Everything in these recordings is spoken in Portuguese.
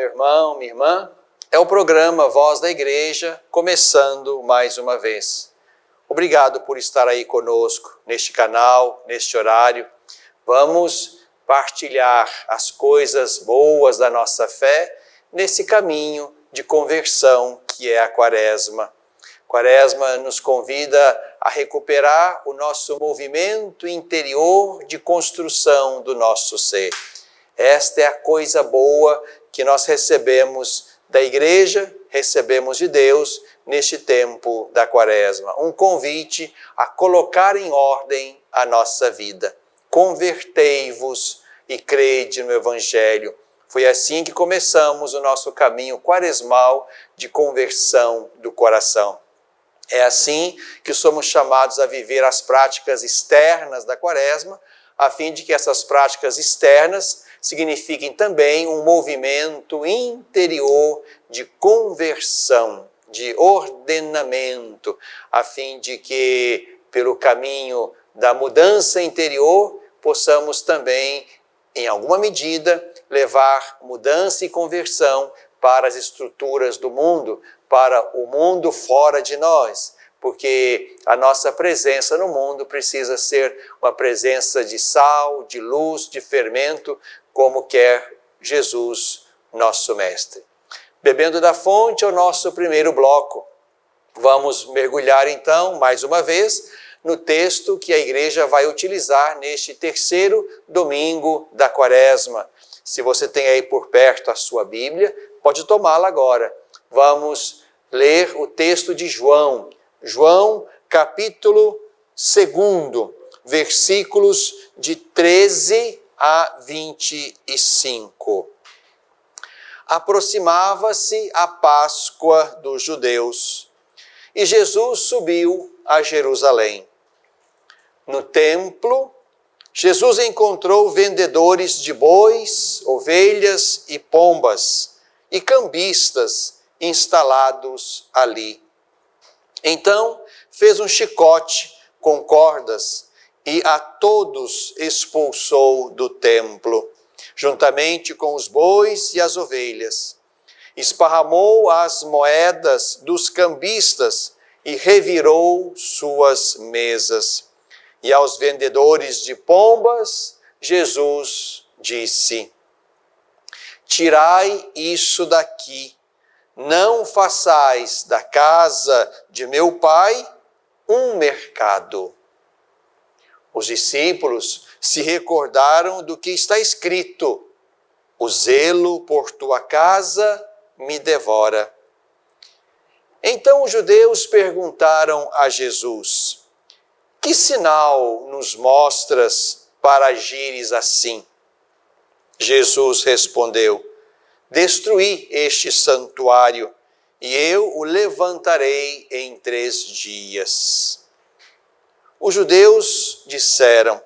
meu irmão, minha irmã. É o programa Voz da Igreja, começando mais uma vez. Obrigado por estar aí conosco, neste canal, neste horário. Vamos partilhar as coisas boas da nossa fé nesse caminho de conversão que é a Quaresma. Quaresma nos convida a recuperar o nosso movimento interior de construção do nosso ser. Esta é a coisa boa que nós recebemos da Igreja, recebemos de Deus neste tempo da Quaresma. Um convite a colocar em ordem a nossa vida. Convertei-vos e crede no Evangelho. Foi assim que começamos o nosso caminho quaresmal de conversão do coração. É assim que somos chamados a viver as práticas externas da Quaresma, a fim de que essas práticas externas signifiquem também um movimento interior de conversão, de ordenamento, a fim de que, pelo caminho da mudança interior, possamos também, em alguma medida, levar mudança e conversão para as estruturas do mundo, para o mundo fora de nós, porque a nossa presença no mundo precisa ser uma presença de sal, de luz, de fermento, como quer Jesus, nosso Mestre. Bebendo da fonte é o nosso primeiro bloco. Vamos mergulhar então, mais uma vez, no texto que a Igreja vai utilizar neste terceiro domingo da Quaresma. Se você tem aí por perto a sua Bíblia, pode tomá-la agora. Vamos ler o texto de João. João, capítulo 2, versículos de 13 a 25. Aproximava-se a Páscoa dos judeus e Jesus subiu a Jerusalém. No templo, Jesus encontrou vendedores de bois, ovelhas e pombas e cambistas instalados ali. Então fez um chicote com cordas e a todos expulsou do templo, juntamente com os bois e as ovelhas. Esparramou as moedas dos cambistas e revirou suas mesas. E aos vendedores de pombas, Jesus disse: tirai isso daqui, não façais da casa de meu Pai um mercado. Os discípulos se recordaram do que está escrito: o zelo por tua casa me devora. Então os judeus perguntaram a Jesus: que sinal nos mostras para agires assim? Jesus respondeu: destruí este santuário e eu o levantarei em 3 dias. Os judeus disseram: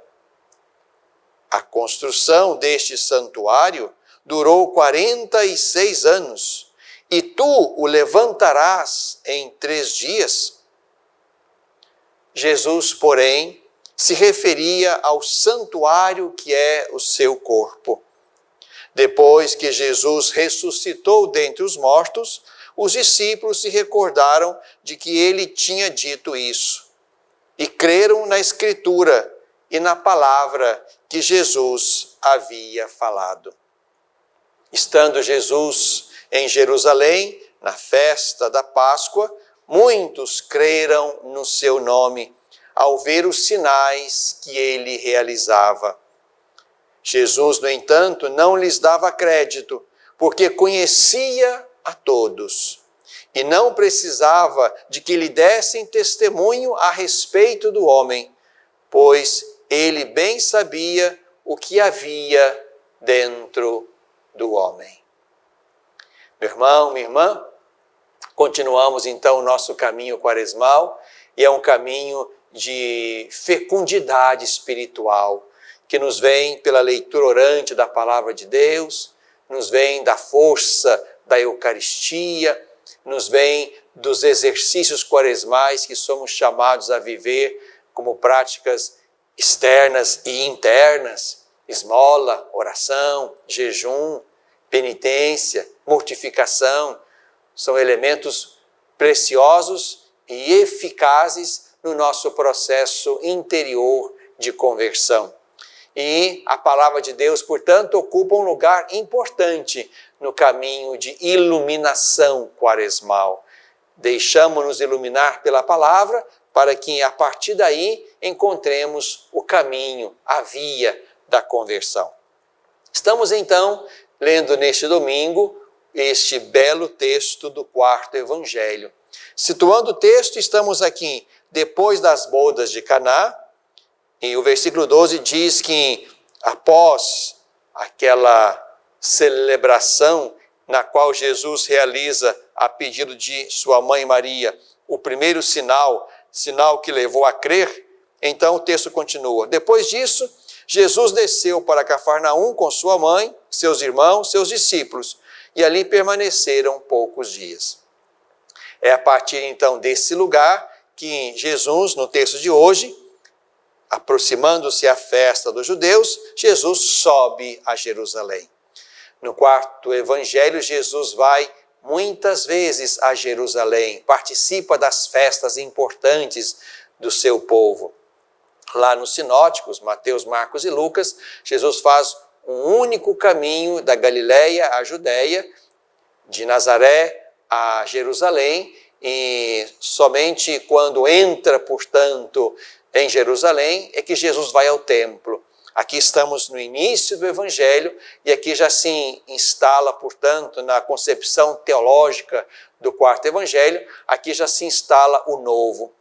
a construção deste santuário durou 46 anos e tu o levantarás em 3 dias? Jesus, porém, se referia ao santuário que é o seu corpo. Depois que Jesus ressuscitou dentre os mortos, os discípulos se recordaram de que ele tinha dito isso e creram na Escritura e na palavra que Jesus havia falado. Estando Jesus em Jerusalém, na festa da Páscoa, muitos creram no seu nome, ao ver os sinais que ele realizava. Jesus, no entanto, não lhes dava crédito, porque conhecia a todos e não precisava de que lhe dessem testemunho a respeito do homem, pois ele bem sabia o que havia dentro do homem. Meu irmão, minha irmã, continuamos então o nosso caminho quaresmal, e é um caminho de fecundidade espiritual, que nos vem pela leitura orante da palavra de Deus, nos vem da força da Eucaristia, nos vem dos exercícios quaresmais que somos chamados a viver como práticas externas e internas, esmola, oração, jejum, penitência, mortificação, são elementos preciosos e eficazes no nosso processo interior de conversão. E a palavra de Deus, portanto, ocupa um lugar importante no caminho de iluminação quaresmal. Deixamos-nos iluminar pela palavra para que, a partir daí, encontremos o caminho, a via da conversão. Estamos, então, lendo neste domingo este belo texto do quarto evangelho. Situando o texto, estamos aqui depois das bodas de Caná, e o versículo 12 diz que após aquela celebração na qual Jesus realiza, a pedido de sua mãe Maria, o primeiro sinal que levou a crer, então o texto continua. Depois disso, Jesus desceu para Cafarnaum com sua mãe, seus irmãos, seus discípulos, e ali permaneceram poucos dias. É a partir então desse lugar que Jesus, no texto de hoje, aproximando-se a festa dos judeus, Jesus sobe a Jerusalém. No quarto evangelho, Jesus vai muitas vezes a Jerusalém, participa das festas importantes do seu povo. Lá nos sinóticos, Mateus, Marcos e Lucas, Jesus faz um único caminho da Galileia à Judéia, de Nazaré a Jerusalém, e somente quando entra, portanto, em Jerusalém, é que Jesus vai ao templo. Aqui estamos no início do Evangelho e aqui já se instala, portanto, na concepção teológica do quarto Evangelho, aqui já se instala o novo.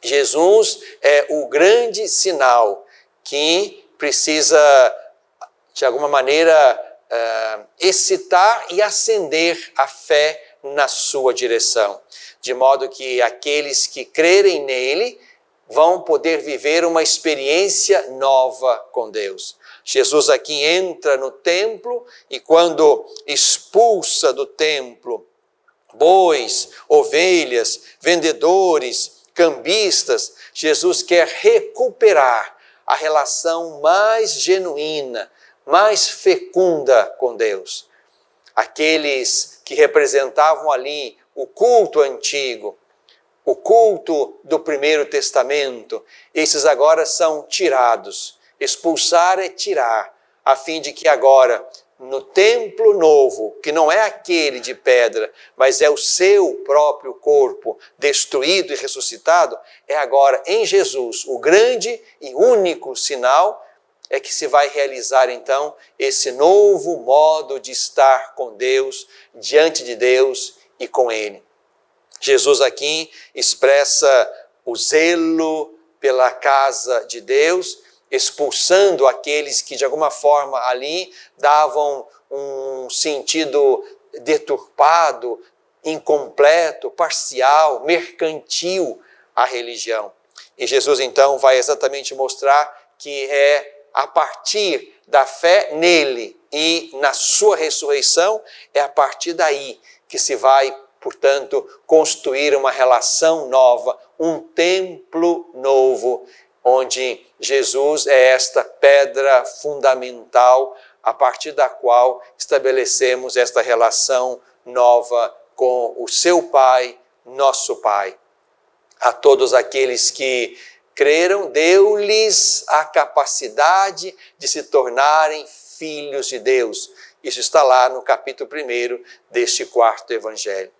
Jesus é o grande sinal que precisa, de alguma maneira, excitar e acender a fé na sua direção, de modo que aqueles que crerem nele vão poder viver uma experiência nova com Deus. Jesus aqui entra no templo e quando expulsa do templo bois, ovelhas, vendedores, cambistas, Jesus quer recuperar a relação mais genuína, mais fecunda com Deus. Aqueles que representavam ali o culto antigo, o culto do Primeiro Testamento, esses agora são tirados. Expulsar é tirar, a fim de que agora, no templo novo, que não é aquele de pedra, mas é o seu próprio corpo destruído e ressuscitado, é agora em Jesus o grande e único sinal é que se vai realizar então esse novo modo de estar com Deus, diante de Deus e com Ele. Jesus aqui expressa o zelo pela casa de Deus, expulsando aqueles que de alguma forma ali davam um sentido deturpado, incompleto, parcial, mercantil à religião. E Jesus então vai exatamente mostrar que é a partir da fé nele e na sua ressurreição, é a partir daí que se vai, portanto, construir uma relação nova, um templo novo, onde Jesus é esta pedra fundamental, a partir da qual estabelecemos esta relação nova com o seu Pai, nosso Pai. A todos aqueles que creram, deu-lhes a capacidade de se tornarem filhos de Deus. Isso está lá no capítulo 1 deste quarto evangelho.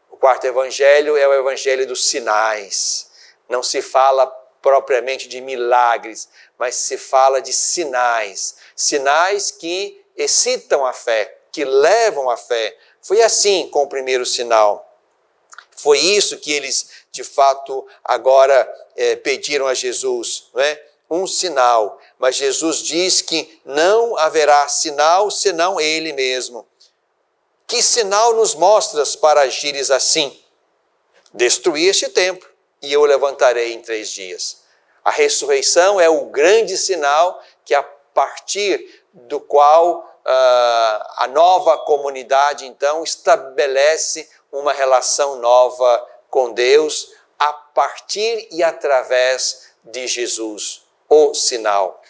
O quarto evangelho é o evangelho dos sinais. Não se fala propriamente de milagres, mas se fala de sinais. Sinais que excitam a fé, que levam a fé. Foi assim com o primeiro sinal. Foi isso que eles, de fato, agora pediram a Jesus, não é? Um sinal. Mas Jesus diz que não haverá sinal senão Ele mesmo. Que sinal nos mostras para agires assim? Destruir este templo e eu o levantarei em 3 dias. A ressurreição é o grande sinal que a partir do qual a nova comunidade então estabelece uma relação nova com Deus a partir e através de Jesus, o sinal.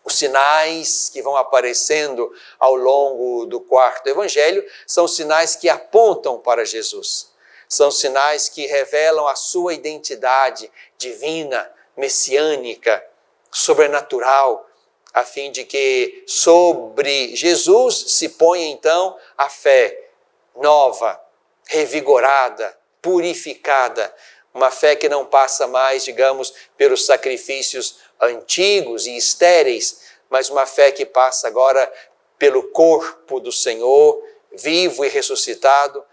Os sinais que vão aparecendo ao longo do quarto evangelho são sinais que apontam para Jesus. São sinais que revelam a sua identidade divina, messiânica, sobrenatural, a fim de que sobre Jesus se ponha então a fé nova, revigorada, purificada, uma fé que não passa mais, digamos, pelos sacrifícios antigos e estéreis, mas uma fé que passa agora pelo corpo do Senhor, vivo e ressuscitado,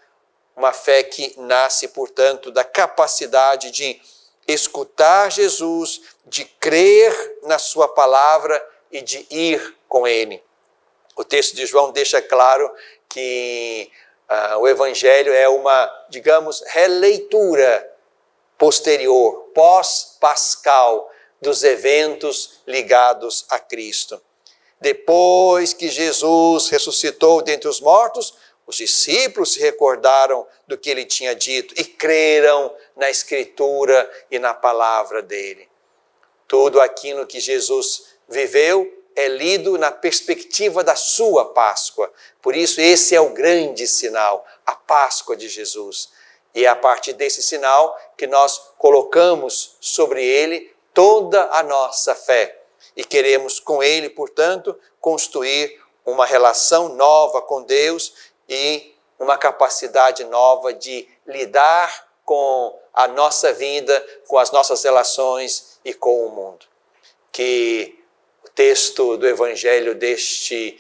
uma fé que nasce, portanto, da capacidade de escutar Jesus, de crer na sua palavra e de ir com ele. O texto de João deixa claro que o Evangelho é uma, digamos, releitura posterior, pós-pascal, dos eventos ligados a Cristo. Depois que Jesus ressuscitou dentre os mortos, os discípulos se recordaram do que ele tinha dito e creram na Escritura e na palavra dele. Tudo aquilo que Jesus viveu é lido na perspectiva da sua Páscoa. Por isso, esse é o grande sinal, a Páscoa de Jesus. E é a partir desse sinal que nós colocamos sobre ele toda a nossa fé. E queremos com ele, portanto, construir uma relação nova com Deus e uma capacidade nova de lidar com a nossa vida, com as nossas relações e com o mundo. Que o texto do Evangelho deste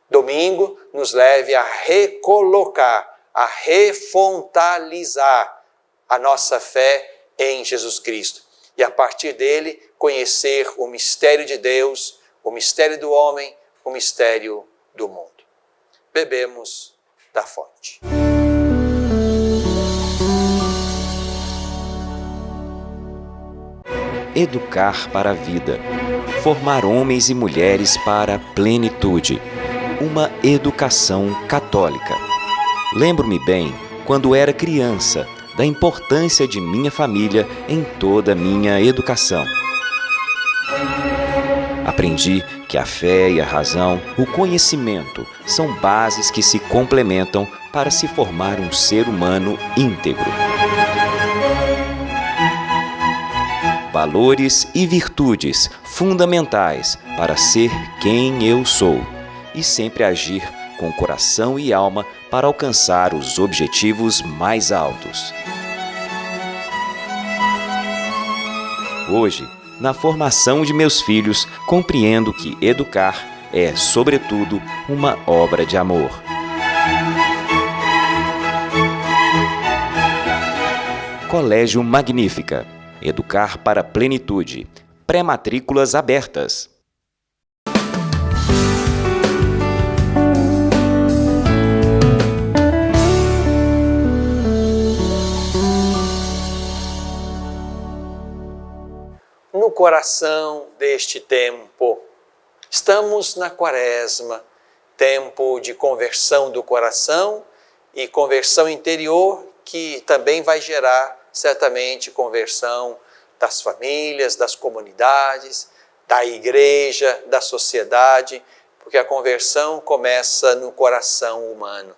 domingo nos leve a recolocar, a refontalizar a nossa fé em Jesus Cristo. E a partir dele conhecer o mistério de Deus, o mistério do homem, o mistério do mundo. Bebemos da fonte. Educar para a vida. Formar homens e mulheres para a plenitude. Uma educação católica. Lembro-me bem, quando era criança, da importância de minha família em toda a minha educação. Aprendi que a fé e a razão, o conhecimento, são bases que se complementam para se formar um ser humano íntegro. Valores e virtudes fundamentais para ser quem eu sou e sempre agir com coração e alma para alcançar os objetivos mais altos. Hoje, na formação de meus filhos, compreendo que educar é, sobretudo, uma obra de amor. Colégio Magnífica. Educar para a plenitude. Pré-matrículas abertas. No coração deste tempo, estamos na Quaresma, tempo de conversão do coração e conversão interior, que também vai gerar certamente conversão das famílias, das comunidades, da igreja, da sociedade, porque a conversão começa no coração humano.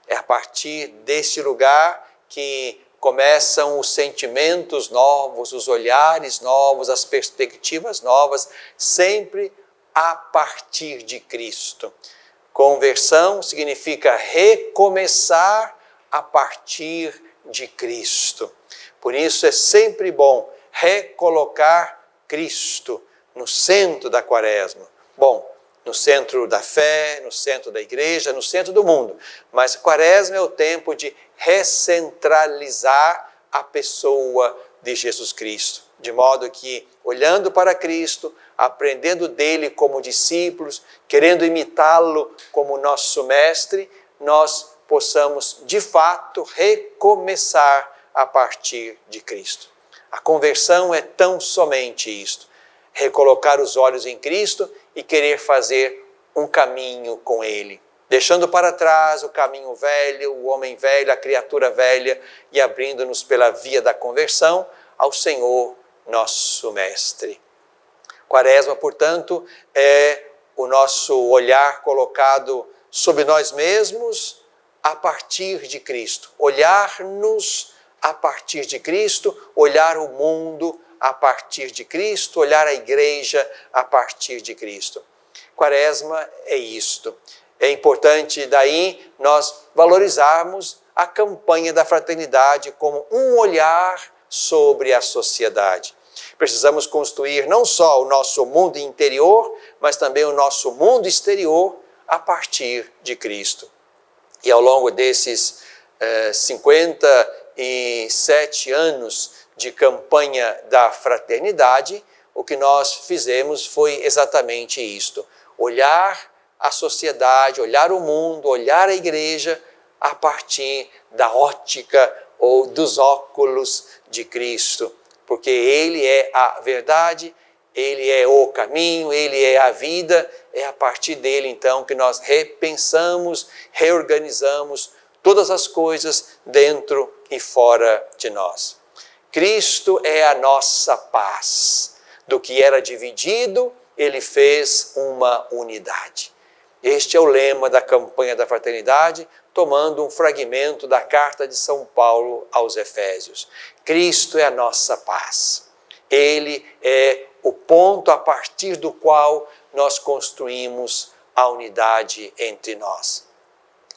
É a partir deste lugar que começam os sentimentos novos, os olhares novos, as perspectivas novas, sempre a partir de Cristo. Conversão significa recomeçar a partir de Cristo. Por isso é sempre bom recolocar Cristo no centro da Quaresma. Bom, no centro da fé, no centro da igreja, no centro do mundo. Mas a Quaresma é o tempo de recentralizar a pessoa de Jesus Cristo. De modo que, olhando para Cristo, aprendendo dele como discípulos, querendo imitá-lo como nosso mestre, nós possamos, de fato, recomeçar a partir de Cristo. A conversão é tão somente isto. Recolocar os olhos em Cristo e querer fazer um caminho com Ele. Deixando para trás o caminho velho, o homem velho, a criatura velha e abrindo-nos pela via da conversão ao Senhor, nosso Mestre. Quaresma, portanto, é o nosso olhar colocado sobre nós mesmos a partir de Cristo. Olhar-nos a partir de Cristo, olhar o mundo a partir de Cristo, olhar a igreja a partir de Cristo. Quaresma é isto. É importante daí nós valorizarmos a campanha da fraternidade como um olhar sobre a sociedade. Precisamos construir não só o nosso mundo interior, mas também o nosso mundo exterior a partir de Cristo. E ao longo desses 57 anos de campanha da fraternidade, o que nós fizemos foi exatamente isto: olhar a sociedade, olhar o mundo, olhar a igreja a partir da ótica ou dos óculos de Cristo, porque Ele é a verdade, Ele é o caminho, Ele é a vida. É a partir dele, então, que nós repensamos, reorganizamos todas as coisas dentro e fora de nós. Cristo é a nossa paz. Do que era dividido, Ele fez uma unidade. Este é o lema da campanha da fraternidade, tomando um fragmento da carta de São Paulo aos Efésios. Cristo é a nossa paz. Ele é o ponto a partir do qual nós construímos a unidade entre nós.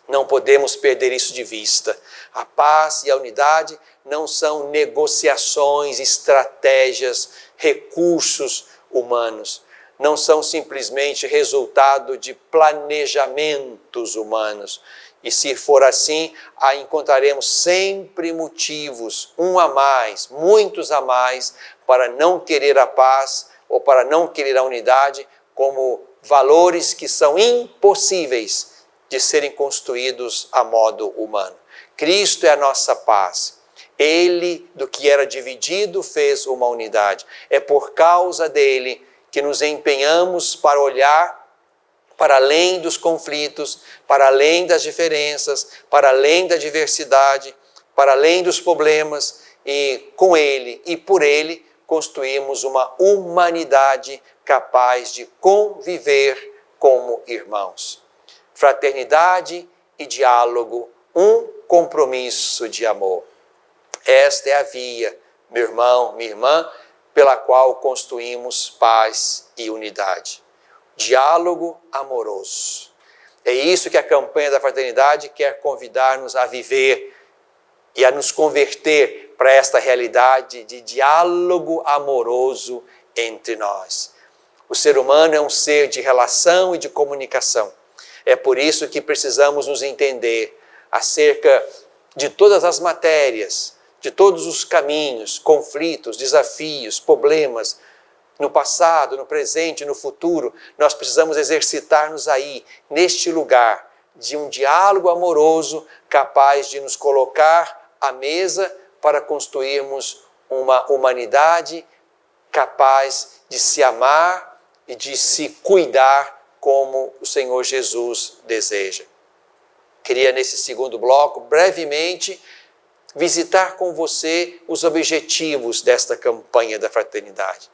Não podemos perder isso de vista. A paz e a unidade não são negociações, estratégias, recursos humanos. Não são simplesmente resultado de planejamentos humanos. E se for assim, encontraremos sempre motivos, um a mais, muitos a mais, para não querer a paz ou para não querer a unidade, como valores que são impossíveis de serem construídos a modo humano. Cristo é a nossa paz. Ele, do que era dividido, fez uma unidade. É por causa dele que nos empenhamos para olhar para além dos conflitos, para além das diferenças, para além da diversidade, para além dos problemas, e com ele e por ele construímos uma humanidade capaz de conviver como irmãos. Fraternidade e diálogo, um compromisso de amor. Esta é a via, meu irmão, minha irmã, pela qual construímos paz e unidade. Diálogo amoroso. É isso que a campanha da fraternidade quer convidar-nos a viver e a nos converter para esta realidade de diálogo amoroso entre nós. O ser humano é um ser de relação e de comunicação. É por isso que precisamos nos entender acerca de todas as matérias, de todos os caminhos, conflitos, desafios, problemas, no passado, no presente, no futuro. Nós precisamos exercitar-nos aí, neste lugar de um diálogo amoroso capaz de nos colocar à mesa para construirmos uma humanidade capaz de se amar e de se cuidar como o Senhor Jesus deseja. Queria, nesse segundo bloco, brevemente, visitar com você os objetivos desta campanha da fraternidade.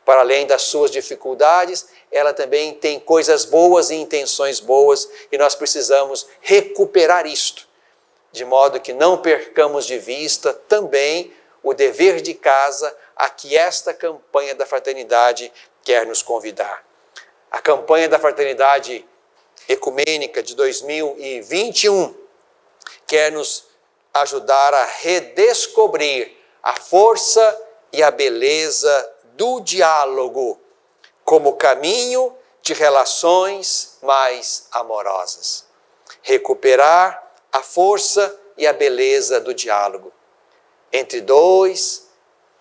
Para além das suas dificuldades, ela também tem coisas boas e intenções boas, e nós precisamos recuperar isto, de modo que não percamos de vista também o dever de casa a que esta campanha da fraternidade quer nos convidar. A campanha da fraternidade ecumênica de 2021 quer nos ajudar a redescobrir a força e a beleza do diálogo como caminho de relações mais amorosas. Recuperar a força e a beleza do diálogo entre dois,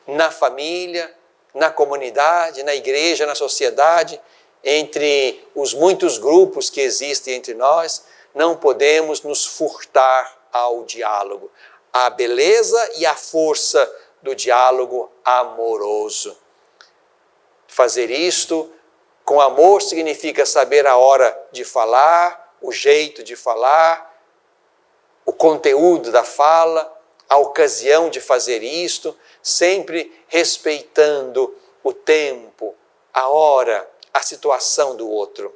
na família, na comunidade, na igreja, na sociedade, entre os muitos grupos que existem entre nós. Não podemos nos furtar ao diálogo, a beleza e a força do diálogo amoroso. Fazer isto com amor significa saber a hora de falar, o jeito de falar, o conteúdo da fala, a ocasião de fazer isto, sempre respeitando o tempo, a hora, a situação do outro.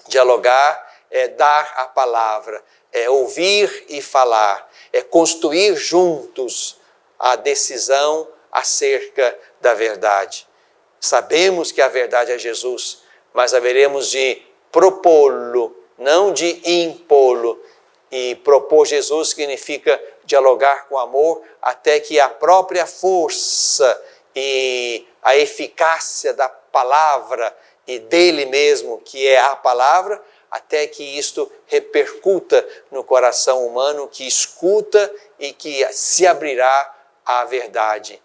Dialogar é dar a palavra, é ouvir e falar, é construir juntos a decisão acerca da verdade. Sabemos que a verdade é Jesus, mas haveremos de propô-lo, não de impô-lo. E propor Jesus significa dialogar com amor até que a própria força e a eficácia da palavra e dele mesmo, que é a palavra, até que isto repercuta no coração humano que escuta e que se abrirá à verdade.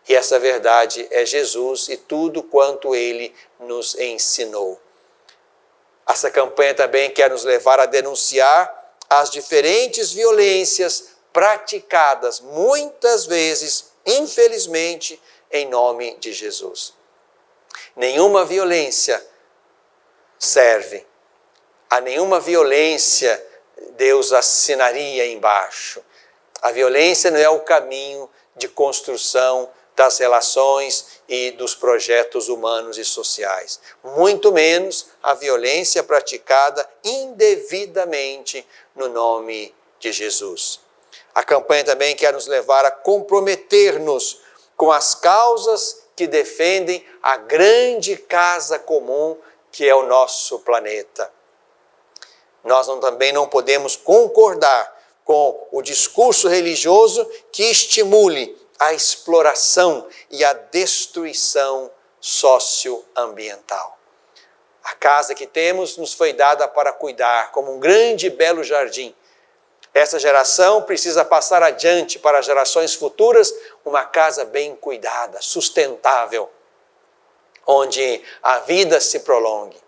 E essa verdade é Jesus e tudo quanto ele nos ensinou. Essa campanha também quer nos levar a denunciar as diferentes violências praticadas, muitas vezes, infelizmente, em nome de Jesus. Nenhuma violência serve. A nenhuma violência Deus assinaria embaixo. A violência não é o caminho de construção das relações e dos projetos humanos e sociais. Muito menos a violência praticada indevidamente no nome de Jesus. A campanha também quer nos levar a comprometer-nos com as causas que defendem a grande casa comum que é o nosso planeta. Nós também não podemos concordar com o discurso religioso que estimule a exploração e a destruição socioambiental. A casa que temos nos foi dada para cuidar, como um grande e belo jardim. Essa geração precisa passar adiante para gerações futuras uma casa bem cuidada, sustentável, onde a vida se prolongue.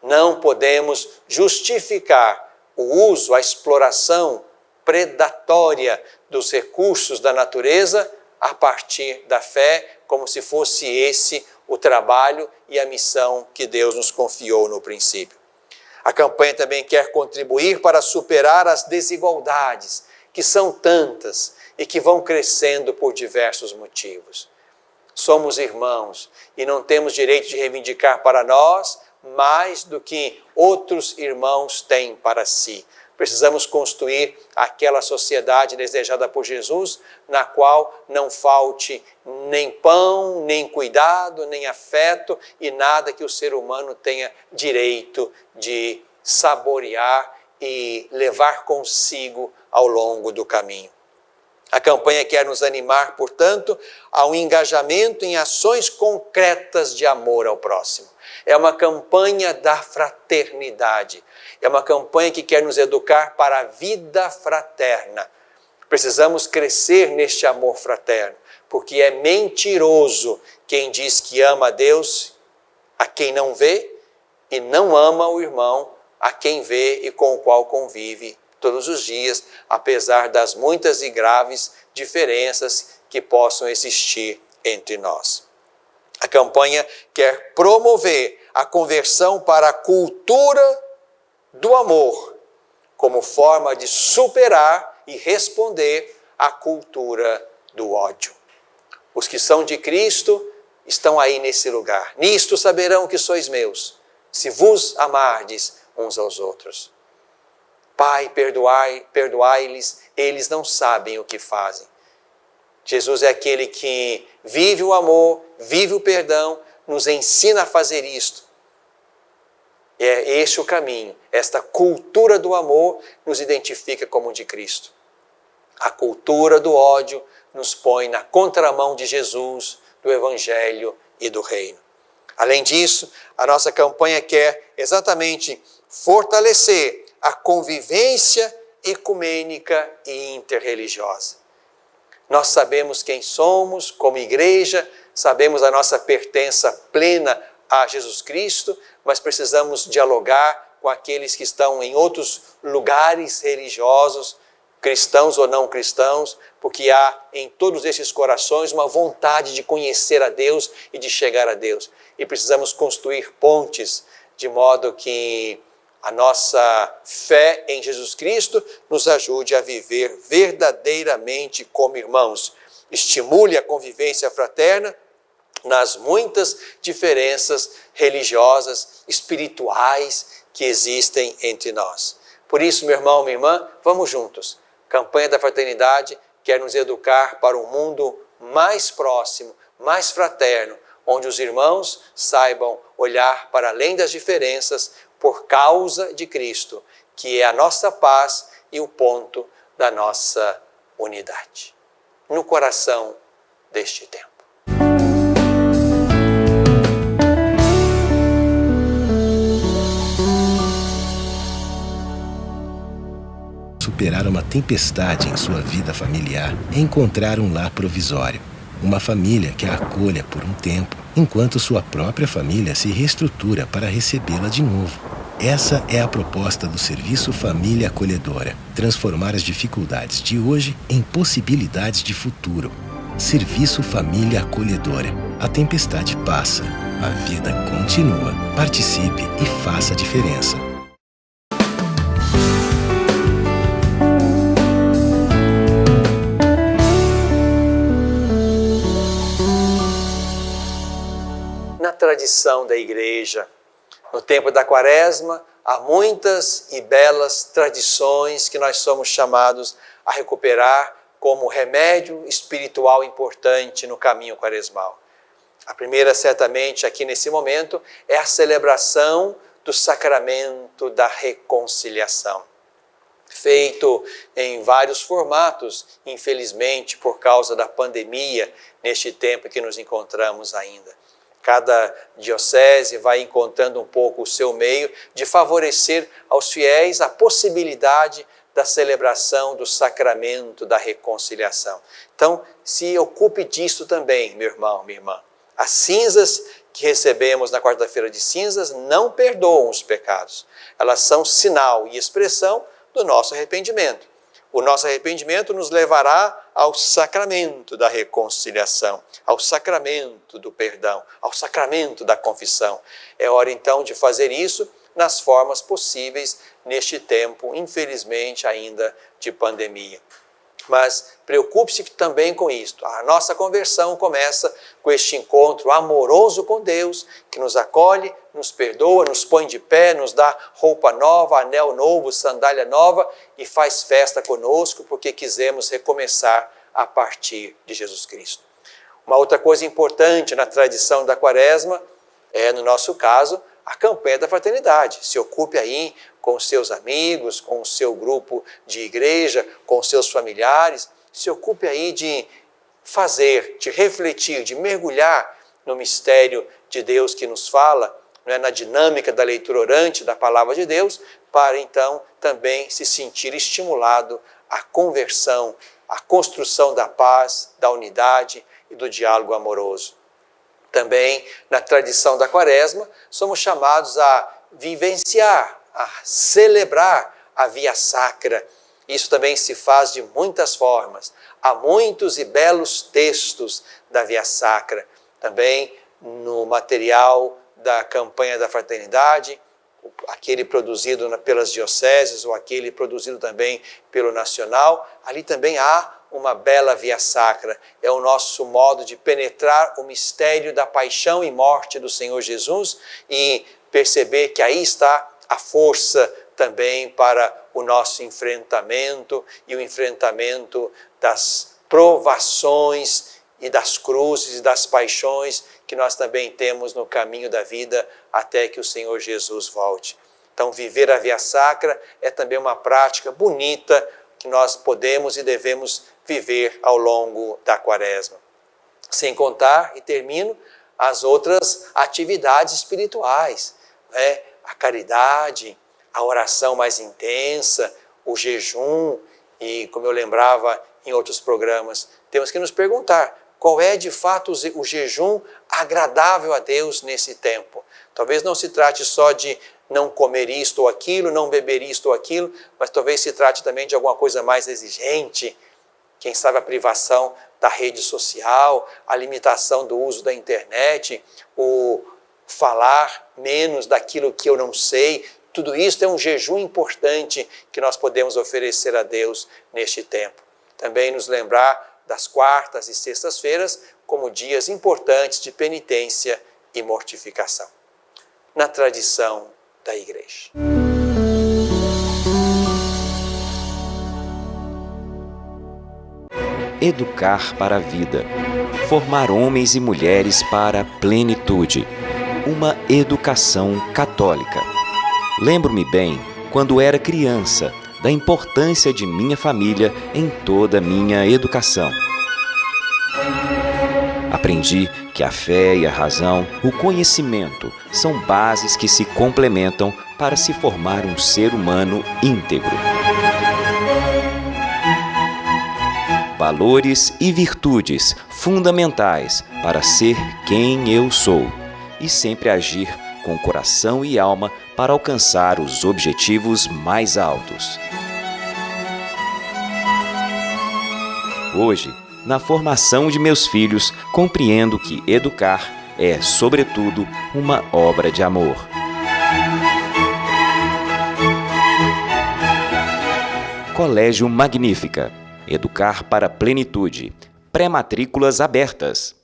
Não podemos justificar o uso, a exploração predatória dos recursos da natureza a partir da fé, como se fosse esse o trabalho e a missão que Deus nos confiou no princípio. A campanha também quer contribuir para superar as desigualdades, que são tantas e que vão crescendo por diversos motivos. Somos irmãos e não temos direito de reivindicar para nós mais do que outros irmãos têm para si. Precisamos construir aquela sociedade desejada por Jesus, na qual não falte nem pão, nem cuidado, nem afeto e nada que o ser humano tenha direito de saborear e levar consigo ao longo do caminho. A campanha quer nos animar, portanto, ao engajamento em ações concretas de amor ao próximo. É uma campanha da fraternidade. É uma campanha que quer nos educar para a vida fraterna. Precisamos crescer neste amor fraterno, porque é mentiroso quem diz que ama a Deus a quem não vê e não ama o irmão a quem vê e com o qual convive todos os dias, apesar das muitas e graves diferenças que possam existir entre nós. A campanha quer promover a conversão para a cultura do amor, como forma de superar e responder à cultura do ódio. Os que são de Cristo estão aí nesse lugar. Nisto saberão que sois meus, se vos amardes uns aos outros. Pai, perdoai-lhes, eles não sabem o que fazem. Jesus é aquele que vive o amor, vive o perdão, nos ensina a fazer isto. É este o caminho, esta cultura do amor nos identifica como de Cristo. A cultura do ódio nos põe na contramão de Jesus, do Evangelho e do Reino. Além disso, a nossa campanha quer exatamente fortalecer a convivência ecumênica e interreligiosa. Nós sabemos quem somos como igreja, sabemos a nossa pertença plena a Jesus Cristo, mas precisamos dialogar com aqueles que estão em outros lugares religiosos, cristãos ou não cristãos, porque há em todos esses corações uma vontade de conhecer a Deus e de chegar a Deus. E precisamos construir pontes de modo que a nossa fé em Jesus Cristo nos ajude a viver verdadeiramente como irmãos. Estimule a convivência fraterna nas muitas diferenças religiosas, espirituais que existem entre nós. Por isso, meu irmão, minha irmã, vamos juntos. Campanha da Fraternidade quer nos educar para um mundo mais próximo, mais fraterno, onde os irmãos saibam olhar para além das diferenças por causa de Cristo, que é a nossa paz e o ponto da nossa unidade. No coração deste tempo. Superar uma tempestade em sua vida familiar é encontrar um lar provisório. Uma família que a acolha por um tempo, enquanto sua própria família se reestrutura para recebê-la de novo. Essa é a proposta do Serviço Família Acolhedora. Transformar as dificuldades de hoje em possibilidades de futuro. Serviço Família Acolhedora. A tempestade passa, a vida continua. Participe e faça a diferença. Na tradição da igreja, no tempo da Quaresma, há muitas e belas tradições que nós somos chamados a recuperar como remédio espiritual importante no caminho quaresmal. A primeira, certamente, aqui nesse momento, é a celebração do sacramento da reconciliação. Feito em vários formatos, infelizmente, por causa da pandemia, neste tempo que nos encontramos ainda. Cada diocese vai encontrando um pouco o seu meio de favorecer aos fiéis a possibilidade da celebração do sacramento da reconciliação. Então, se ocupe disso também, meu irmão, minha irmã. As cinzas que recebemos na quarta-feira de cinzas não perdoam os pecados. Elas são sinal e expressão do nosso arrependimento. O nosso arrependimento nos levará ao sacramento da reconciliação, ao sacramento do perdão, ao sacramento da confissão. É hora então de fazer isso nas formas possíveis neste tempo, infelizmente ainda de pandemia. Mas preocupe-se também com isto. A nossa conversão começa com este encontro amoroso com Deus, que nos acolhe, nos perdoa, nos põe de pé, nos dá roupa nova, anel novo, sandália nova e faz festa conosco porque quisemos recomeçar a partir de Jesus Cristo. Uma outra coisa importante na tradição da Quaresma é, no nosso caso, a campanha da fraternidade. Se ocupe aí com os seus amigos, com o seu grupo de igreja, com os seus familiares. Se ocupe aí de fazer, de refletir, de mergulhar no mistério de Deus que nos fala, na dinâmica da leitura orante da palavra de Deus, para então também se sentir estimulado à conversão, à construção da paz, da unidade e do diálogo amoroso. Também, na tradição da Quaresma, somos chamados a vivenciar, a celebrar a Via Sacra. Isso também se faz de muitas formas. Há muitos e belos textos da Via Sacra. Também no material da campanha da fraternidade, aquele produzido pelas dioceses ou aquele produzido também pelo nacional, ali também há uma bela via sacra. É o nosso modo de penetrar o mistério da paixão e morte do Senhor Jesus e perceber que aí está a força também para o nosso enfrentamento e o enfrentamento das provações e das cruzes e das paixões que nós também temos no caminho da vida até que o Senhor Jesus volte. Então, viver a via sacra é também uma prática bonita que nós podemos e devemos viver ao longo da Quaresma. Sem contar, e termino, as outras atividades espirituais, a caridade, a oração mais intensa, o jejum, e como eu lembrava em outros programas, temos que nos perguntar qual é de fato o jejum agradável a Deus nesse tempo. Talvez não se trate só de não comer isto ou aquilo, não beber isto ou aquilo, mas talvez se trate também de alguma coisa mais exigente, quem sabe a privação da rede social, a limitação do uso da internet, o falar menos daquilo que eu não sei. Tudo isso é um jejum importante que nós podemos oferecer a Deus neste tempo. Também nos lembrar das quartas e sextas-feiras como dias importantes de penitência e mortificação, na tradição da Igreja. Educar para a vida. Formar homens e mulheres para a plenitude. Uma educação católica. Lembro-me bem, quando era criança, da importância de minha família em toda a minha educação. Aprendi que a fé e a razão, o conhecimento, são bases que se complementam para se formar um ser humano íntegro. Valores e virtudes fundamentais para ser quem eu sou e sempre agir com coração e alma para alcançar os objetivos mais altos. Hoje, na formação de meus filhos, compreendo que educar é, sobretudo, uma obra de amor. Colégio Magnífica. Educar para a plenitude. Pré-matrículas abertas.